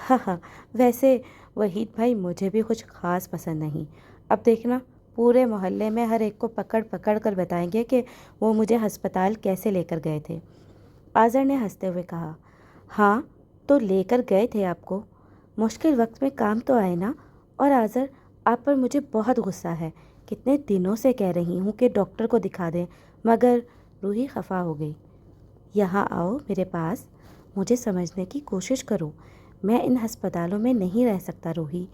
ہاں ہاں، ویسے وحید بھائی مجھے بھی کچھ خاص پسند نہیں. اب دیکھنا پورے محلے میں ہر ایک کو پکڑ پکڑ کر بتائیں گے کہ وہ مجھے ہسپتال کیسے لے کر گئے تھے. آذر نے ہنستے ہوئے کہا. ہاں تو لے کر گئے تھے آپ کو، مشکل وقت میں کام تو آئے نا. اور آذر، آپ پر مجھے بہت غصہ ہے. کتنے دنوں سے کہہ رہی ہوں کہ ڈاکٹر کو دکھا دیں، مگر روحی خفا ہو گئی. یہاں آؤ میرے پاس، مجھے سمجھنے کی کوشش کرو. میں ان ہسپتالوں میں نہیں رہ سکتا روحی.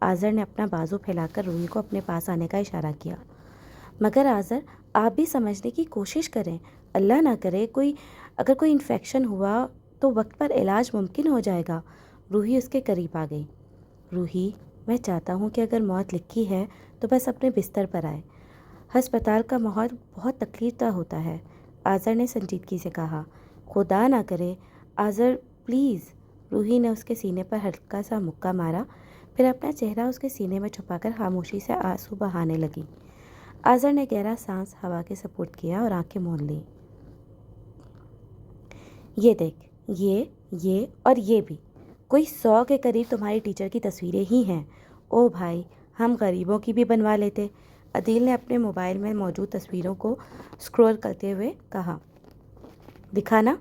آذر نے اپنا بازو پھیلا کر روحی کو اپنے پاس آنے کا اشارہ کیا. مگر آذر، آپ بھی سمجھنے کی کوشش کریں. اللہ نہ کرے اگر کوئی انفیکشن ہوا تو وقت پر علاج ممکن ہو جائے گا. روحی اس کے قریب آ گئی. روحی، میں چاہتا ہوں کہ اگر موت لکھی ہے تو بس اپنے بستر پر آئے. ہسپتال کا ماحول بہت تکلیف دہ ہوتا ہے، آذر نے سنجیدگی سے کہا. خدا نہ کرے آذر، پلیز. روحی نے اس کے سینے پر ہلکا سا مکہ مارا، پھر اپنا چہرہ اس کے سینے میں چھپا کر خاموشی سے آنسو بہانے لگی. آذر نے گہرا سانس ہوا کے سپرد کیا اور آنکھیں موند لیں. یہ دیکھ، یہ اور یہ بھی کوئی 100 کے قریب تمہاری ٹیچر کی تصویریں ہی ہیں. او بھائی، ہم غریبوں کی بھی بنوا لیتے. عدیل نے اپنے موبائل میں موجود تصویروں کو اسکرول کرتے ہوئے کہا. دکھانا.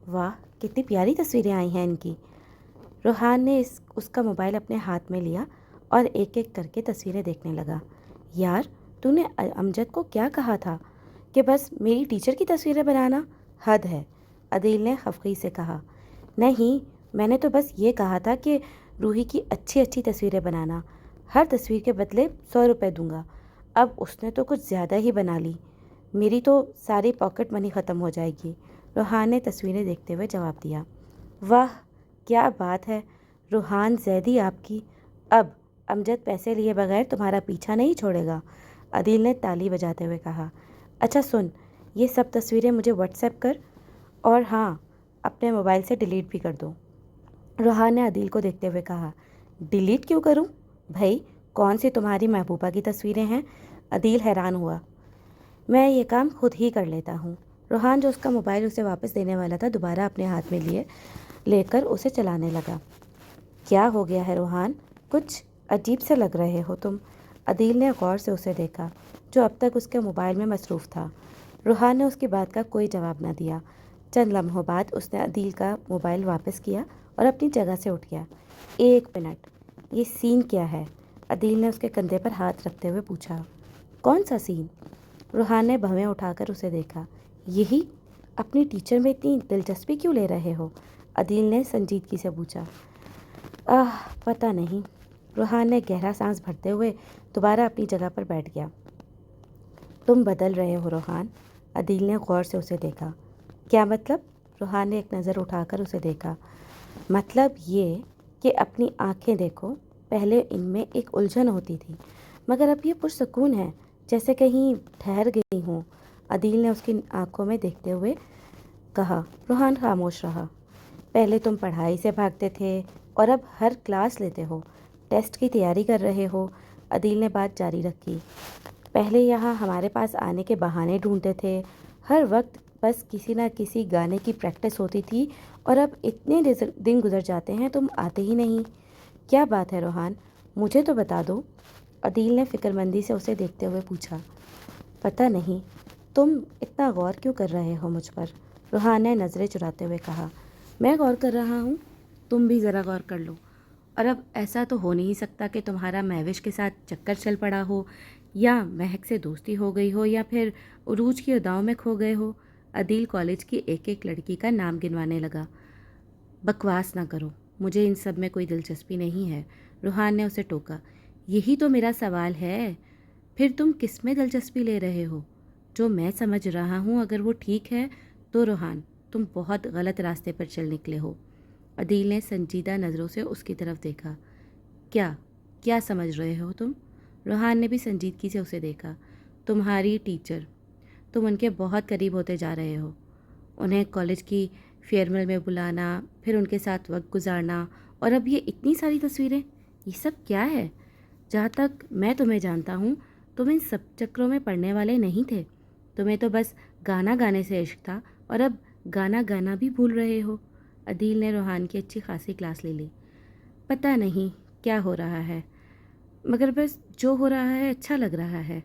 واہ، کتنی پیاری تصویریں آئی ہیں ان کی. روحان نے اس کا موبائل اپنے ہاتھ میں لیا اور ایک ایک کر کے تصویریں دیکھنے لگا. یار، تو نے امجد کو کیا کہا تھا کہ بس میری ٹیچر کی تصویریں بنانا؟ حد ہے، عدیل نے خفگی سے کہا. نہیں، میں نے تو بس یہ کہا تھا کہ روحی کی اچھی اچھی تصویریں بنانا. ہر تصویر کے بدلے 100 روپے دوں گا. اب اس نے تو کچھ زیادہ ہی بنا لی. میری تو ساری پاکٹ منی ختم ہو جائے گی. روحان نے تصویریں دیکھتے ہوئے جواب دیا. واہ، کیا بات ہے روحان زیدی آپ کی. اب امجد پیسے لیے بغیر تمہارا پیچھا نہیں چھوڑے گا، عدیل نے تالی بجاتے ہوئے کہا. اچھا سن، یہ سب تصویریں مجھے واٹس ایپ کر، اور ہاں، اپنے موبائل سے ڈیلیٹ بھی کر دو. روحان نے عدیل کو دیکھتے ہوئے کہا. ڈیلیٹ کیوں کروں بھائی؟ کون سی تمہاری محبوبہ کی تصویریں ہیں؟ عدیل حیران ہوا. میں یہ کام خود ہی کر لیتا ہوں. روحان، جو اس کا موبائل اسے واپس دینے والا تھا، دوبارہ اپنے ہاتھ میں لے کر اسے چلانے لگا. کیا ہو گیا ہے روحان؟ کچھ عجیب سے لگ رہے ہو تم. عدیل نے غور سے اسے دیکھا، جو اب تک اس کے موبائل میں مصروف تھا. روحان نے اس کی بات کا کوئی جواب نہ دیا. چند لمحوں بعد اس نے عدیل کا موبائل واپس کیا اور اپنی جگہ سے اٹھ گیا. ایک منٹ، یہ سین کیا ہے؟ عدیل نے اس کے کندھے پر ہاتھ رکھتے ہوئے پوچھا. کون سا سین؟ روحان نے بھویں اٹھا کر اسے دیکھا. یہی، اپنی ٹیچر میں اتنی دلچسپی کیوں لے رہے ہو؟ عدیل نے سنجیدگی سے پوچھا. پتہ نہیں. روحان نے گہرا سانس بھرتے ہوئے دوبارہ اپنی جگہ پر بیٹھ گیا. تم بدل رہے ہو روحان. عدیل نے غور سے اسے دیکھا. کیا مطلب؟ روحان نے ایک نظر اٹھا کر اسے دیکھا. مطلب یہ کہ اپنی آنکھیں دیکھو. پہلے ان میں ایک الجھن ہوتی تھی، مگر اب یہ پرسکون ہے، جیسے کہیں ٹھہر گئی ہوں. عدیل نے اس کی آنکھوں میں دیکھتے ہوئے کہا. روحان خاموش رہا. پہلے تم پڑھائی سے بھاگتے تھے اور اب ہر کلاس لیتے ہو، ٹیسٹ کی تیاری کر رہے ہو. عدیل نے بات جاری رکھی. پہلے یہاں ہمارے پاس آنے کے بہانے ڈھونڈتے تھے، ہر وقت بس کسی نہ کسی گانے کی پریکٹس ہوتی تھی، اور اب اتنے دن گزر جاتے ہیں تم آتے ہی نہیں. کیا بات ہے روحان؟ مجھے تو بتا دو. عدیل نے فکر مندی سے اسے دیکھتے ہوئے پوچھا. پتہ نہیں، تم اتنا غور کیوں کر رہے ہو مجھ پر؟ روحان نے نظریں چراتے ہوئے کہا. میں غور کر رہا ہوں، تم بھی ذرا غور کر لو. اور اب ایسا تو ہو نہیں سکتا کہ تمہارا مہوش کے ساتھ چکر چل پڑا ہو، یا مہک سے دوستی ہو گئی ہو، یا پھر عروج کی اداؤں میں کھو گئے ہو. عدیل کالج کی ایک ایک لڑکی کا نام گنوانے لگا. بکواس نہ کرو، مجھے ان سب میں کوئی دلچسپی نہیں ہے. روحان نے اسے ٹوکا. یہی تو میرا سوال ہے، پھر تم کس میں دلچسپی لے رہے ہو؟ جو میں سمجھ رہا ہوں اگر وہ ٹھیک ہے تو روحان، تم بہت غلط راستے پر چل نکلے ہو. عدیل نے سنجیدہ نظروں سے اس کی طرف دیکھا. کیا سمجھ رہے ہو تم؟ روحان نے بھی سنجیدگی سے اسے دیکھا. تمہاری ٹیچر، تم ان کے بہت قریب ہوتے جا رہے ہو. انہیں کالج کی فیئرول میں بلانا، پھر ان کے ساتھ وقت گزارنا، اور اب یہ اتنی ساری تصویریں، یہ سب کیا ہے؟ جہاں تک میں تمہیں جانتا ہوں، تم ان سب چکروں میں پڑنے والے نہیں تھے. تمہیں تو بس گانا گانے سے عشق تھا، اور اب گانا گانا بھی بھول رہے ہو. عدیل نے روحان کی اچھی خاصی کلاس لے لی. پتہ نہیں کیا ہو رہا ہے، مگر بس جو ہو رہا ہے اچھا لگ رہا ہے۔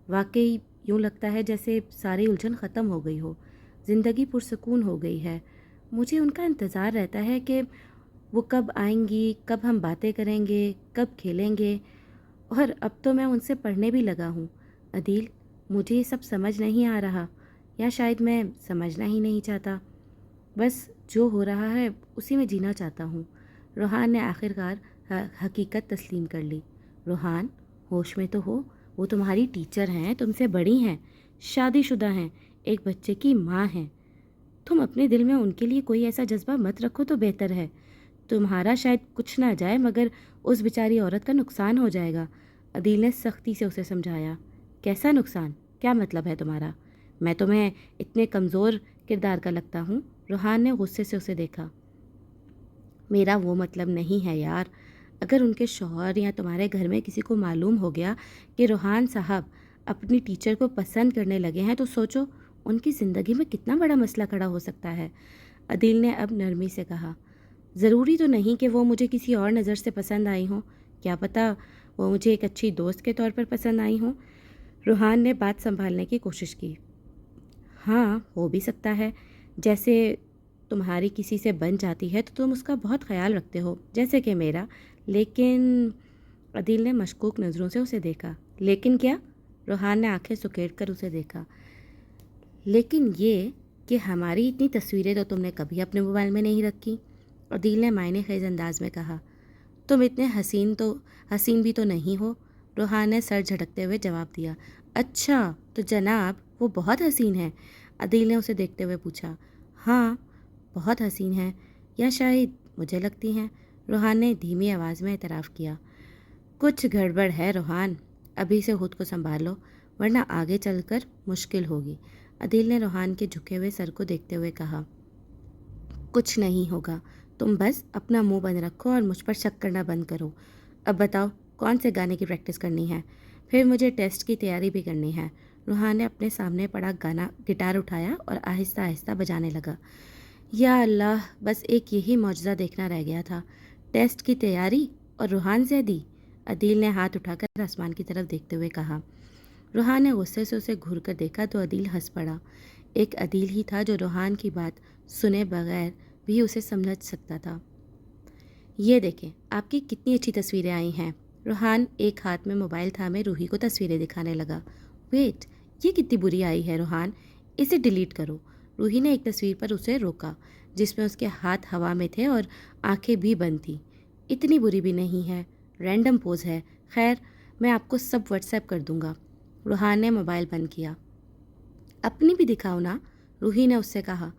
واقعی یوں لگتا ہے جیسے ساری الجھن ختم ہو گئی ہو، زندگی پرسکون ہو گئی ہے۔ مجھے ان کا انتظار رہتا ہے کہ وہ کب آئیں گی، کب ہم باتیں کریں گے، کب کھیلیں گے، اور اب تو میں ان سے پڑھنے بھی لگا ہوں۔ عدیل، مجھے یہ سب سمجھ نہیں آ رہا، یا شاید میں سمجھنا ہی نہیں چاہتا۔ بس جو ہو رہا ہے اسی میں جینا چاہتا ہوں۔ روحان نے آخر کار حقیقت تسلیم کر لی۔ روحان، ہوش میں تو ہو، وہ تمہاری ٹیچر ہیں، تم سے بڑی ہیں، شادی شدہ ہیں، ایک بچے کی ماں ہیں۔ تم اپنے دل میں ان کے لیے کوئی ایسا جذبہ مت رکھو تو بہتر ہے۔ تمہارا شاید کچھ نہ جائے مگر اس بیچاری عورت کا نقصان ہو جائے گا۔ عدیل نے سختی سے اسے سمجھایا۔ کیسا نقصان؟ کیا مطلب ہے تمہارا؟ میں تمہیں اتنے کمزور کردار کا لگتا ہوں؟ روحان نے غصے سے اسے دیکھا۔ میرا وہ مطلب نہیں ہے یار۔ اگر ان کے شوہر یا تمہارے گھر میں کسی کو معلوم ہو گیا کہ روحان صاحب اپنی ٹیچر کو پسند کرنے لگے ہیں تو سوچو ان کی زندگی میں کتنا بڑا مسئلہ کھڑا ہو سکتا ہے۔ عدیل نے اب نرمی سے کہا، ضروری تو نہیں کہ وہ مجھے کسی اور نظر سے پسند آئی ہوں، کیا پتہ وہ مجھے ایک اچھی دوست کے طور پر پسند آئی ہوں۔ روحان نے بات سنبھالنے کی کوشش کی۔ ہاں، ہو بھی سکتا ہے، جیسے تمہاری کسی سے بن جاتی ہے تو تم اس کا بہت خیال رکھتے ہو، جیسے کہ میرا۔ لیکن عدیل نے مشکوک نظروں سے اسے دیکھا۔ لیکن کیا؟ روحان نے آنکھیں سکیڑ کر اسے دیکھا۔ لیکن یہ کہ ہماری اتنی تصویریں تو تم نے کبھی اپنے موبائل میں نہیں رکھی۔ عدیل نے معنی خیز انداز میں کہا۔ تم اتنے حسین بھی تو نہیں ہو، روحان نے سر جھٹکتے ہوئے جواب دیا۔ اچھا، تو جناب وہ بہت حسین ہے؟ عدیل نے اسے دیکھتے ہوئے پوچھا۔ ہاں، بہت حسین ہیں، یا شاید مجھے لگتی ہیں، روحان نے دھیمی آواز میں اعتراف کیا۔ کچھ گڑبڑ ہے روحان، ابھی سے خود کو سنبھال لو ورنہ آگے چل کر مشکل ہوگی۔ عدیل نے روحان کے جھکے ہوئے سر کو دیکھتے ہوئے کہا۔ کچھ نہیں ہوگا، تم بس اپنا منہ بند رکھو اور مجھ پر شک کرنا بند کرو۔ اب بتاؤ کون سے گانے کی پریکٹس کرنی ہے؟ پھر مجھے ٹیسٹ کی تیاری بھی کرنی ہے۔ روحان نے اپنے سامنے پڑا گٹار اٹھایا اور آہستہ آہستہ بجانے لگا۔ یا اللہ، بس ایک یہی معجزہ دیکھنا رہ گیا تھا، ٹیسٹ کی تیاری اور روحان زیدی۔ عدیل نے ہاتھ اٹھا کر آسمان کی طرف دیکھتے ہوئے کہا۔ روحان نے غصے سے اسے گھور کر دیکھا تو عدیل ہنس پڑا۔ ایک عدیل ہی تھا جو روحان کی بات سنے بغیر بھی اسے سمجھ سکتا تھا۔ یہ دیکھیں آپ کی کتنی اچھی تصویریں آئی ہیں۔ روحان ایک ہاتھ میں موبائل تھامے روحی کو تصویریں دکھانے لگا۔ ویٹ، یہ کتنی بری آئی ہے روحان، اسے ڈیلیٹ کرو۔ روحی نے ایک تصویر پر اسے روکا جس میں اس کے ہاتھ ہوا میں تھے اور آنکھیں بھی بند تھیں۔ اتنی بری بھی نہیں ہے، رینڈم پوز ہے، خیر میں آپ کو سب واٹس ایپ کر دوں گا۔ روحان نے موبائل بند کیا۔ اپنی بھی دکھاؤ نا، روحی نے اس سے کہا۔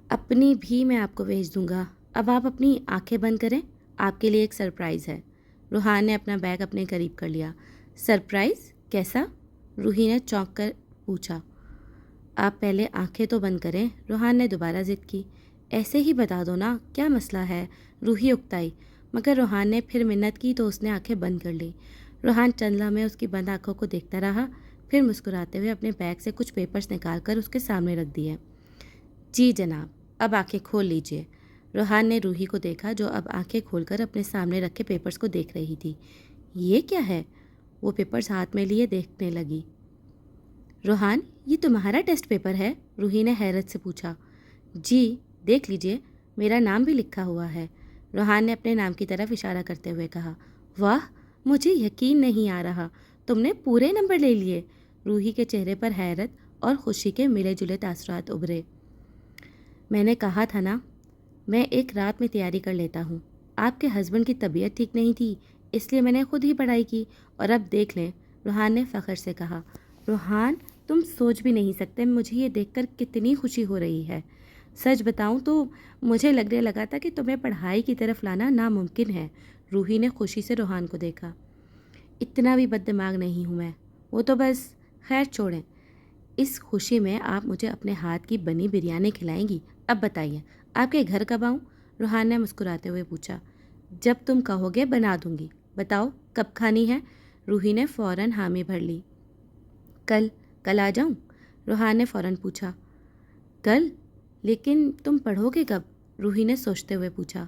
اپنی بھی میں آپ کو بھیج دوں گا، اب آپ اپنی آنکھیں بند کریں، آپ کے لیے ایک سرپرائز ہے۔ روحان نے اپنا بیگ اپنے قریب کر لیا۔ سرپرائز کیسا؟ روحی نے چونک کر پوچھا۔ آپ پہلے آنکھیں تو بند کریں، روحان نے دوبارہ ضد کی۔ ایسے ہی بتا دو نا، کیا مسئلہ ہے؟ روحی اکتائی، مگر روحان نے پھر منت کی تو اس نے آنکھیں بند کر لی۔ روحان چند لمحے اس کی بند آنکھوں کو دیکھتا رہا، پھر مسکراتے ہوئے اپنے بیگ سے کچھ پیپرز نکال کر اس کے سامنے رکھ دیے۔ جی جناب، اب آنکھیں کھول لیجئے۔ روحان نے روحی کو دیکھا جو اب آنکھیں کھول کر اپنے سامنے رکھے پیپرز کو دیکھ رہی تھی۔ یہ کیا ہے؟ وہ پیپرز ہاتھ میں لیے دیکھنے لگی۔ روحان، یہ تمہارا ٹیسٹ پیپر ہے؟ روحی نے حیرت سے پوچھا۔ جی، دیکھ لیجئے، میرا نام بھی لکھا ہوا ہے، روحان نے اپنے نام کی طرف اشارہ کرتے ہوئے کہا۔ واہ، مجھے یقین نہیں آ رہا، تم نے پورے نمبر لے لیے۔ روحی کے چہرے پر حیرت اور خوشی کے ملے جلے تاثرات ابھرے۔ میں نے کہا تھا نا، میں ایک رات میں تیاری کر لیتا ہوں۔ آپ کے ہسبینڈ کی طبیعت ٹھیک نہیں تھی، اس لیے میں نے خود ہی پڑھائی کی، اور اب دیکھ لیں، روحان نے فخر سے کہا۔ روحان، تم سوچ بھی نہیں سکتے مجھے یہ دیکھ کر کتنی خوشی ہو رہی ہے۔ سچ بتاؤں تو مجھے لگنے لگا تھا کہ تمہیں پڑھائی کی طرف لانا ناممکن ہے۔ روحی نے خوشی سے روحان کو دیکھا۔ اتنا بھی بد دماغ نہیں ہوں میں، وہ تو بس، خیر چھوڑیں۔ اس خوشی میں آپ مجھے اپنے ہاتھ کی بنی بریانی کھلائیں گی۔ اب بتائیے آپ کے گھر کب آؤں؟ روحان نے مسکراتے ہوئے پوچھا۔ جب تم کہو گے بنا دوں گی، بتاؤ کب کھانی ہے؟ روحی نے فوراً حامی بھر لی۔ کل آ جاؤں؟ روحان نے فوراً پوچھا۔ کل؟ لیکن تم پڑھو گے کب؟ روحی نے سوچتے ہوئے پوچھا۔